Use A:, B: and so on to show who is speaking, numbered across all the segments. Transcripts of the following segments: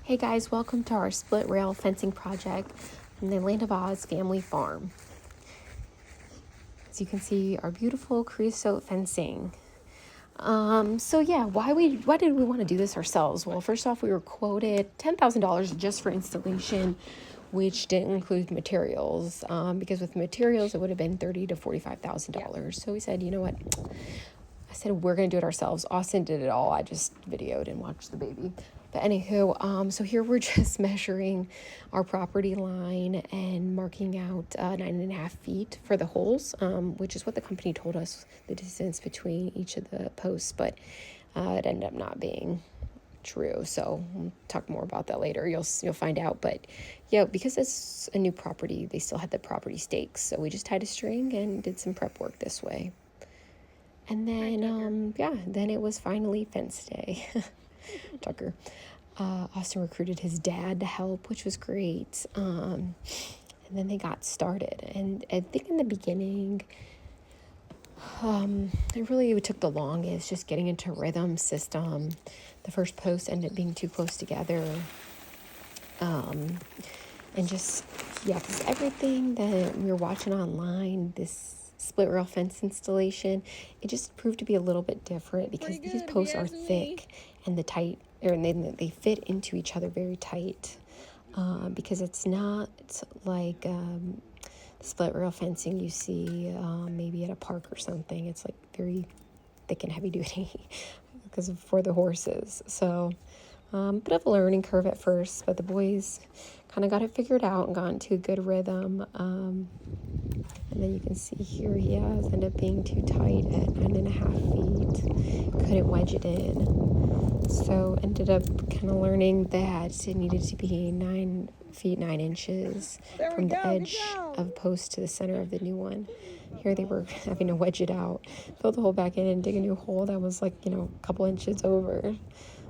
A: Hey guys, welcome to our split rail fencing project from the Land of Oz family farm. As you can see, our beautiful creosote fencing. Why did we want to do this ourselves? Well, first off, we were quoted $10,000 just for installation, which didn't include materials. Because with materials, it would have been $30,000 to $45,000. So we said, you know what? I said, we're going to do it ourselves. Austin did it all. I just videoed and watched the baby. But anywho, so here we're just measuring our property line and marking out 9.5 feet for the holes, which is what the company told us the distance between each of the posts, but it ended up not being true. So we'll talk more about that later. You'll find out. But yeah, because it's a new property, they still had the property stakes. So we just tied a string and did some prep work this way. And then, then it was finally fence day. Tucker. Austin recruited his dad to help, which was great. And then they got started. And I think in the beginning, it took the longest, just getting into rhythm system. The first post ended up being too close together. Because everything that we were watching online, this split rail fence installation, it just proved to be a little bit different because these posts are thick and they fit into each other very tight. Because it's not like the split rail fencing you see maybe at a park or something. It's like very thick and heavy duty because for the horses. So bit of a learning curve at first, but the boys kind of got it figured out and got into a good rhythm. And then you can see here, ended up being too tight at 9.5 feet. Couldn't wedge it in. So ended up kind of learning that it needed to be 9 feet 9 inches from the edge of post to the center of the new one. Here they were having to wedge it out, fill the hole back in and dig a new hole that was a couple inches over.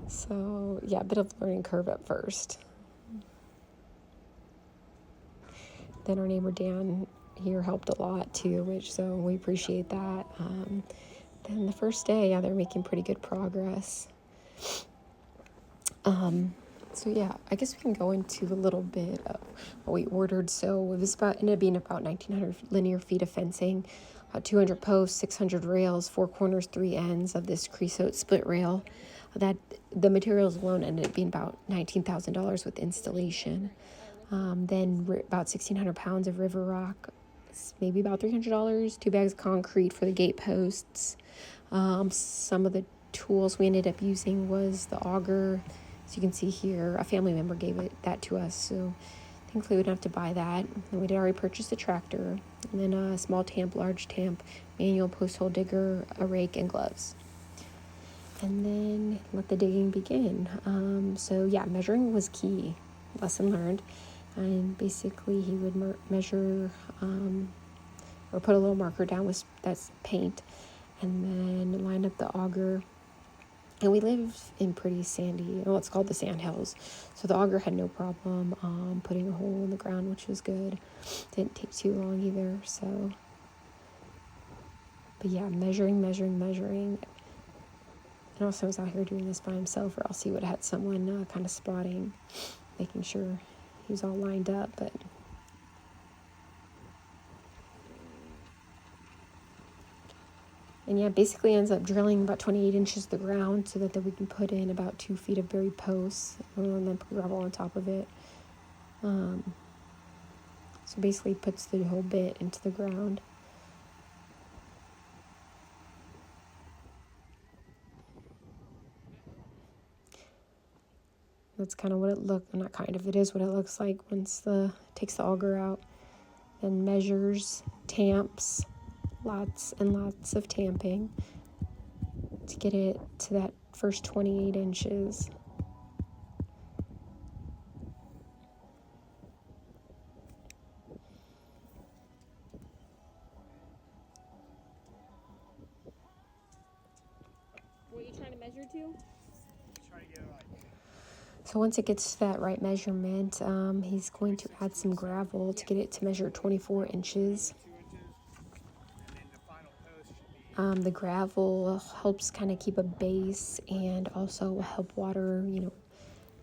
A: So yeah, a bit of a learning curve at first. Then our neighbor Dan here helped a lot too, so we appreciate that. Then the first day, they're making pretty good progress. I guess we can go into a little bit of what we ordered. So it ended up being about 1,900 linear feet of fencing, 200 posts, 600 rails, 4 corners, 3 ends of this creosote split rail. That the materials alone ended up being about $19,000 with installation. Then about 1,600 pounds of river rock, maybe about $300, 2 bags of concrete for the gate posts. Some of the tools we ended up using was the auger. As you can see here, a family member gave that to us, so thankfully we didn't have to buy that. And we did already purchase the tractor, and then a small tamp, large tamp, manual post hole digger, a rake, and gloves. And then let the digging begin. Measuring was key. Lesson learned. And basically he would measure or put a little marker down with that's paint, and then line up the auger. And we live in pretty sandy, it's called the Sand Hills, so the auger had no problem putting a hole in the ground, which was good. Didn't take too long either. So but yeah, measuring. And also I was out here doing this by himself, or else he would have had someone kind of spotting, making sure he was all lined up. But basically ends up drilling about 28 inches of the ground so that we can put in about 2 feet of buried posts and then put gravel on top of it. So basically puts the whole bit into the ground. That's kind of what it it is what it looks like once takes the auger out. Then measures, tamps, lots and lots of tamping to get it to that first 28 inches.
B: What are you trying to measure to?
A: So once it gets to that right measurement, he's going to add some gravel to get it to measure 24 inches. The gravel helps kind of keep a base and also help water,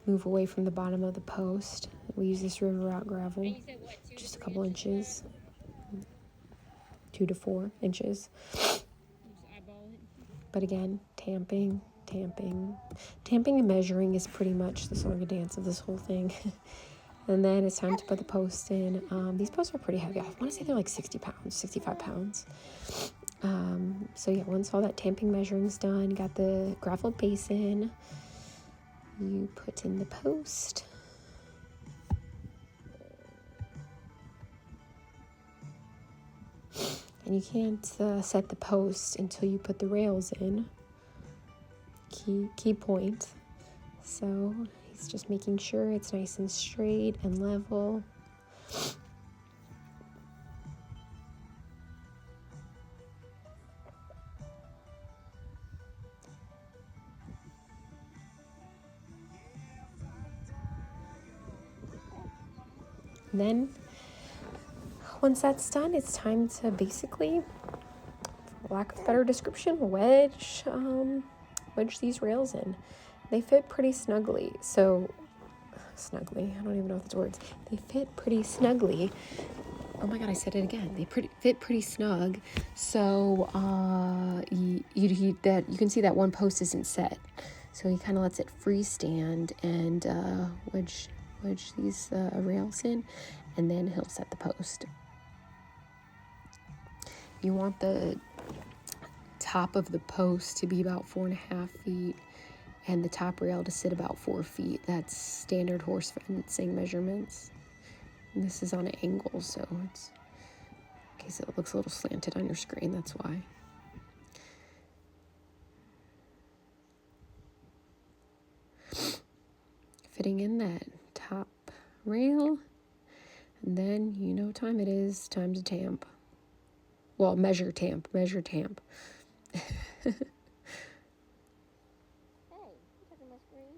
A: move away from the bottom of the post. We use this river route gravel,
B: And you said what? 2 to
A: just a
B: 3
A: couple inches,
B: back?
A: 2 to 4 inches.
B: Just eyeball it.
A: But again, tamping and measuring is pretty much the song and dance of this whole thing. And then it's time to put the posts in. These posts are pretty heavy. I want to say they're like 60 pounds, 65 pounds. So yeah, once all that tamping measuring's done, got the gravel base in, you put in the post. And you can't set the post until you put the rails in. Key point. So he's just making sure it's nice and straight and level. And then once that's done, it's time to basically, for lack of a better description, wedge these rails in. They fit pretty snugly. Snugly, I don't even know if it's words. They fit pretty snugly. Oh my god, I said it again. They fit pretty snug. So you can see that one post isn't set. So he kind of lets it freestand and wedge these rails in, and then he'll set the post. You want the top of the post to be about 4.5 feet, and the top rail to sit about 4 feet. That's standard horse fencing measurements. And this is on an angle, so it's in case it looks a little slanted on your screen, that's why. Fitting in that top rail, and then you know what time it is. Time to tamp. Well, measure tamp.
B: Hey, you touching my screen?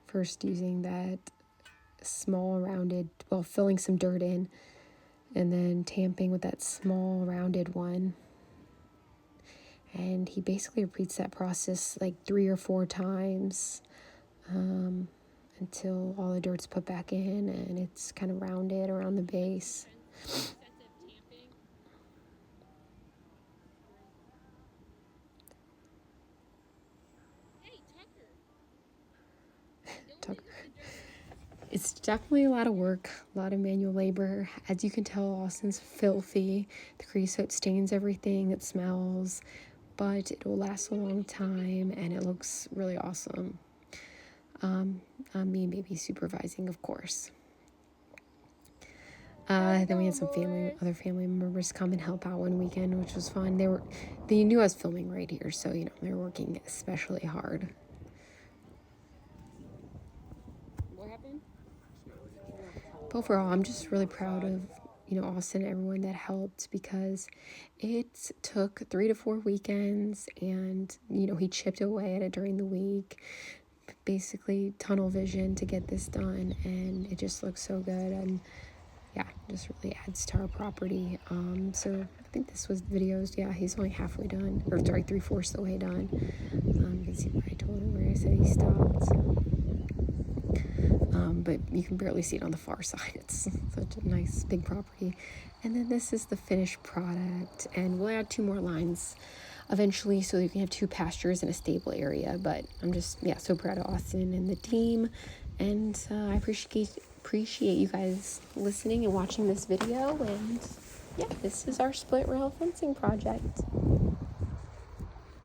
A: First using that small rounded, filling some dirt in, and then tamping with that small rounded one. And he basically repeats that process like 3 or 4 times until all the dirt's put back in and it's kind of rounded around the base.
B: Sets of tamping. Hey, Tucker.
A: Tucker. It's definitely a lot of work, a lot of manual labor. As you can tell, Austin's filthy. The creosote stains everything, it smells, but it will last a long time and it looks really awesome. Me maybe supervising, of course. Then we had some other family members come and help out one weekend, which was fun. They knew I was filming right here, so they were working especially hard.
B: What happened?
A: But overall, I'm just really proud of Austin and everyone that helped, because it took 3 to 4 weekends, and he chipped away at it during the week, basically tunnel vision to get this done, and it just looks so good. And yeah, just really adds to our property. So I think this was videos. Yeah, he's only halfway done, or sorry, 3/4 the way done. You can see where I told him, where I said he stopped. But you can barely see it on the far side. It's such a nice big property. And then this is the finished product, and we'll add 2 more lines eventually so you can have 2 pastures in a stable area. But I'm just so proud of Austin and the team, and I appreciate you guys listening and watching this video. And yeah, this is our split rail fencing project.